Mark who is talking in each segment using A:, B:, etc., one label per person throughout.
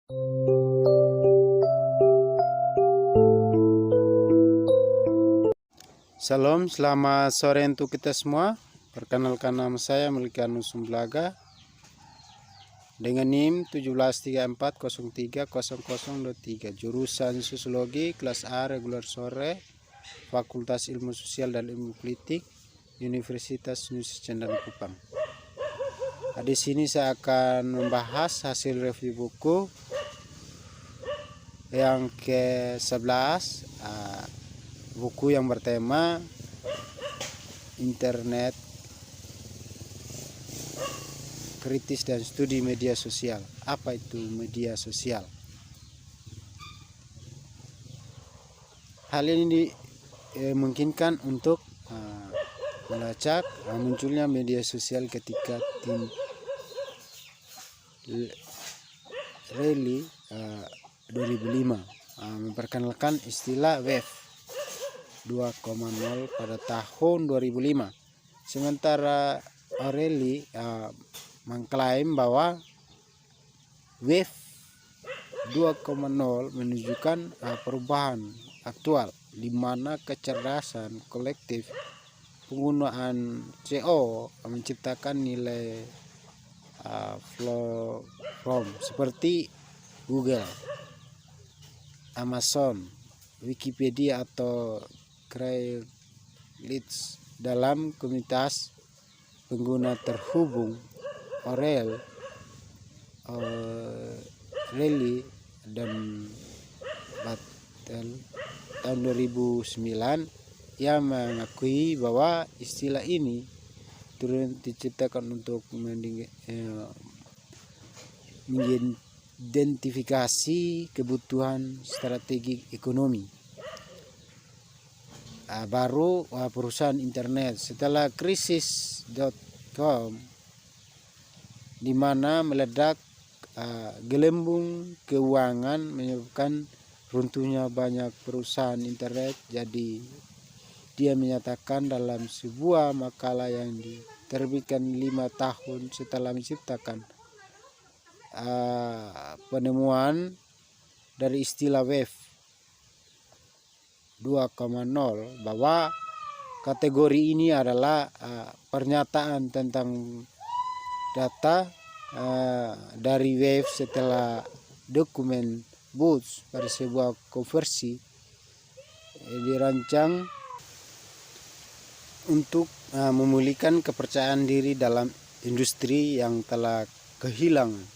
A: Salam, selamat sore untuk kita semua. Perkenalkan nama saya Melkianus Sumblaga dengan NIM 1734030023, jurusan Sosiologi kelas A reguler sore, Fakultas Ilmu Sosial dan Ilmu Politik, Universitas Nusa Cendana Kupang. Di sini saya akan membahas hasil review buku yang ke-11, buku yang bertema Internet Kritis dan Studi Media Sosial. Apa itu media sosial? Hal ini memungkinkan untuk melacak munculnya media sosial ketika tim Reilly 2005 memperkenalkan istilah Web 2.0 pada tahun 2005. Sementara Reilly mengklaim bahwa Web 2.0 menunjukkan perubahan aktual di mana kecerdasan kolektif, penggunaan CO menciptakan nilai platform seperti Google, Amazon, Wikipedia atau Craigslist dalam komunitas pengguna terhubung. Reilly dan Battle tahun 2009 ia mengakui bahwa istilah ini turut diciptakan untuk mengidentifikasi kebutuhan strategik ekonomi baru perusahaan internet setelah krisis.com, di mana meledak gelembung keuangan menyebabkan runtuhnya banyak perusahaan internet. Jadi dia menyatakan dalam sebuah makalah yang diterbitkan 5 tahun setelah menciptakan penemuan dari istilah Web 2.0 bahwa kategori ini adalah pernyataan tentang data dari web setelah dokumen boots pada sebuah konversi dirancang untuk memulihkan kepercayaan diri dalam industri yang telah kehilangan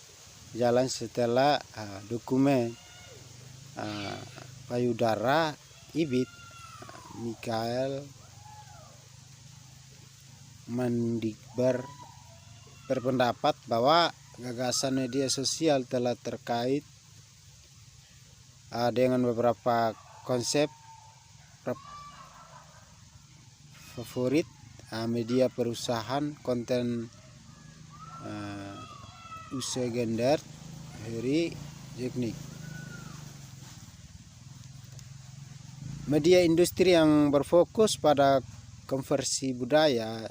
A: jalan setelah dokumen payudara Ibit Mikhail Mandikbar berpendapat bahwa gagasan media sosial telah terkait dengan beberapa konsep favorit media perusahaan konten Usegender Heri Jeknik. Media industri yang berfokus pada konversi budaya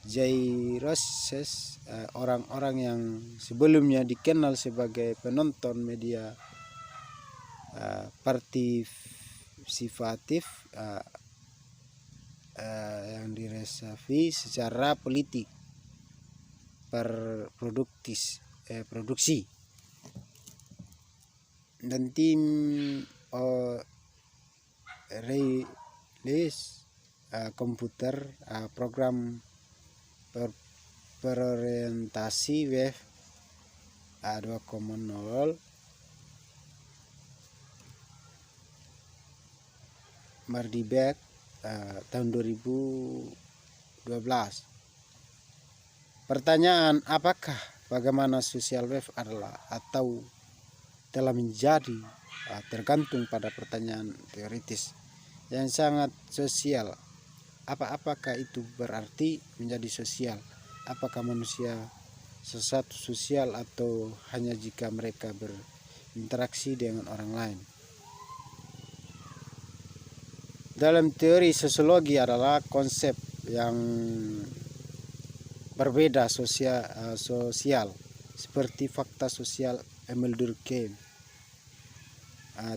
A: Jairoses, orang-orang yang sebelumnya dikenal sebagai penonton media partisipatif yang diresafi secara politik produksi dan tim rilis komputer program berorientasi Web 2.0 Mardibek tahun 2012. Pertanyaan, apakah bagaimana sosial web adalah atau telah menjadi tergantung pada pertanyaan teoritis yang sangat sosial. Apakah itu berarti menjadi sosial? Apakah manusia sesuatu sosial atau hanya jika mereka berinteraksi dengan orang lain? Dalam teori sosiologi adalah konsep yang berbeda sosial seperti fakta sosial Emil Durkheim.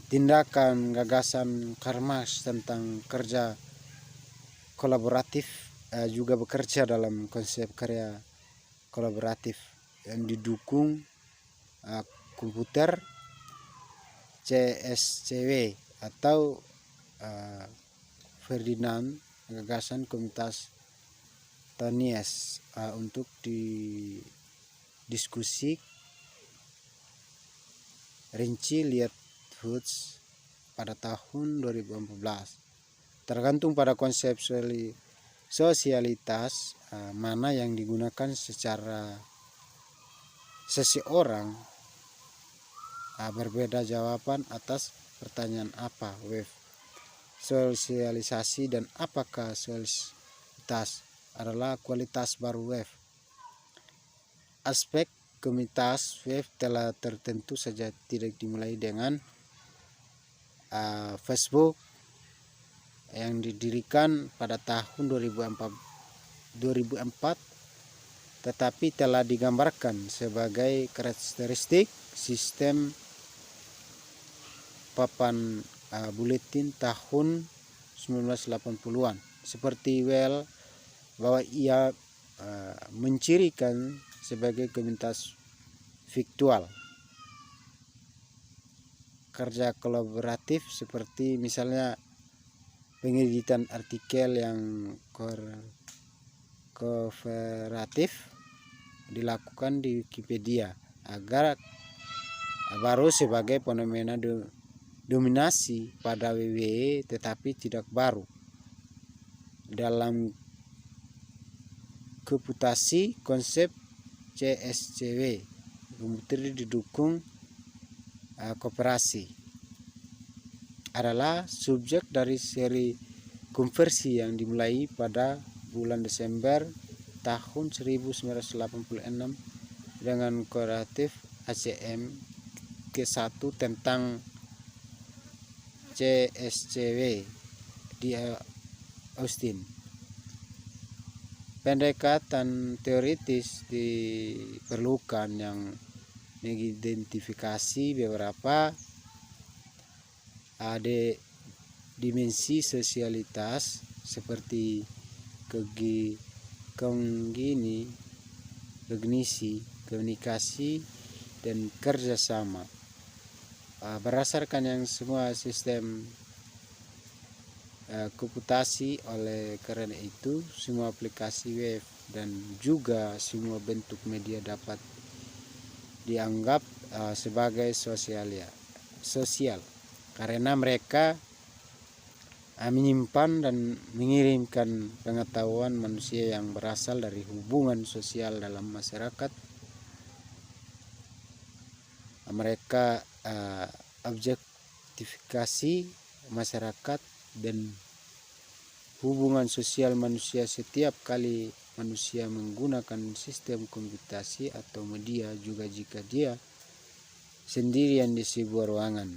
A: Tindakan gagasan Karl Marx tentang kerja kolaboratif juga bekerja dalam konsep karya kolaboratif yang didukung komputer CSCW atau Ferdinand, gagasan komunitas Tanies untuk didiskusi rinci lihat Hoods pada tahun 2014. Tergantung pada konsep sosialitas mana yang digunakan secara seseorang berbeda jawaban atas pertanyaan apa wave sosialisasi dan apakah sosialitas adalah kualitas baru wave. Aspek komunitas wave telah tertentu saja tidak dimulai dengan Facebook yang didirikan pada tahun 2004 tetapi telah digambarkan sebagai karakteristik sistem papan buletin tahun 1980-an seperti Well bahwa ia mencirikan sebagai komunitas virtual kerja kolaboratif seperti misalnya pengeditan artikel yang kooperatif dilakukan di Wikipedia agar baru sebagai fenomena dominasi pada WWE tetapi tidak baru. Dalam komputasi konsep CSCW komputer didukung kooperasi adalah subjek dari seri konversi yang dimulai pada bulan Desember tahun 1986 dengan kooperatif ACM ke-1 tentang CSCW di Austin. Pendekatan teoritis diperlukan yang mengidentifikasi beberapa dimensi sosialitas seperti kognisi, komunikasi, dan kerjasama. Berdasarkan yang semua sistem komputasi, oleh karena itu semua aplikasi web dan juga semua bentuk media dapat dianggap sebagai sosial karena mereka menyimpan dan mengirimkan pengetahuan manusia yang berasal dari hubungan sosial dalam masyarakat. Mereka objektifikasi masyarakat dan hubungan sosial manusia setiap kali manusia menggunakan sistem komputasi atau media, juga jika dia sendirian di sebuah ruangan.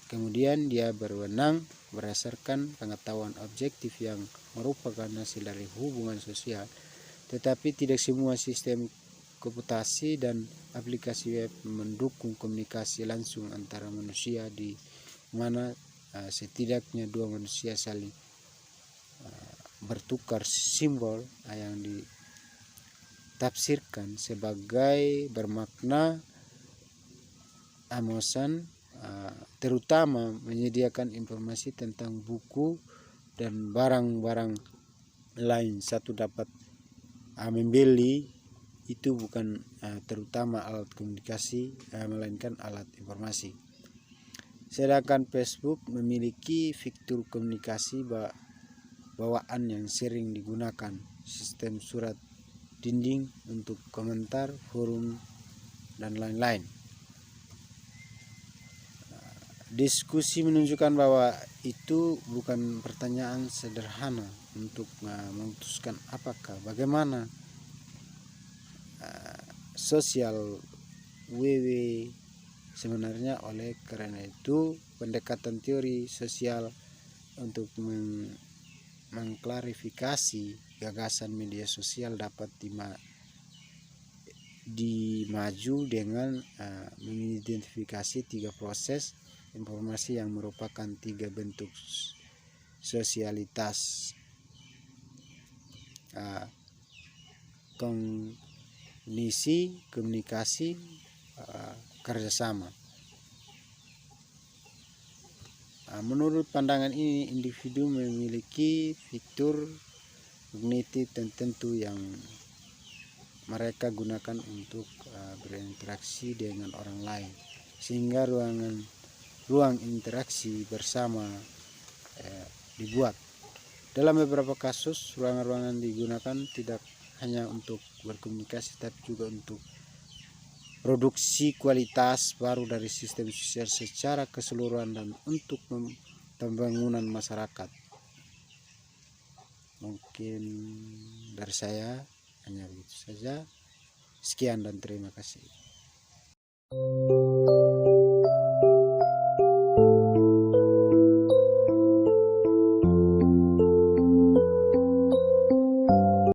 A: Kemudian dia berwenang berdasarkan pengetahuan objektif yang merupakan hasil dari hubungan sosial. Tetapi tidak semua sistem komputasi dan aplikasi web mendukung komunikasi langsung antara manusia, di mana setidaknya dua manusia saling bertukar simbol yang ditafsirkan sebagai bermakna amosan, terutama menyediakan informasi tentang buku dan barang-barang lain. Satu dapat membeli itu bukan terutama alat komunikasi, melainkan alat informasi. Sedangkan Facebook memiliki fitur komunikasi bawaan yang sering digunakan, sistem surat dinding untuk komentar, forum, dan lain-lain. Diskusi menunjukkan bahwa itu bukan pertanyaan sederhana untuk memutuskan bagaimana sosial WW sebenarnya. Oleh karena itu pendekatan teori sosial untuk mengklarifikasi gagasan media sosial dapat dimaju dengan mengidentifikasi 3 proses informasi yang merupakan 3 bentuk sosialitas kognisi, komunikasi, kerjasama. Menurut pandangan ini, individu memiliki fitur kognitif tertentu yang mereka gunakan untuk berinteraksi dengan orang lain, sehingga ruang interaksi bersama dibuat. Dalam beberapa kasus, ruangan-ruangan digunakan tidak hanya untuk berkomunikasi, tapi juga untuk produksi kualitas baru dari sistem sosial secara keseluruhan dan untuk pembangunan masyarakat. Mungkin dari saya hanya begitu saja. Sekian dan terima kasih.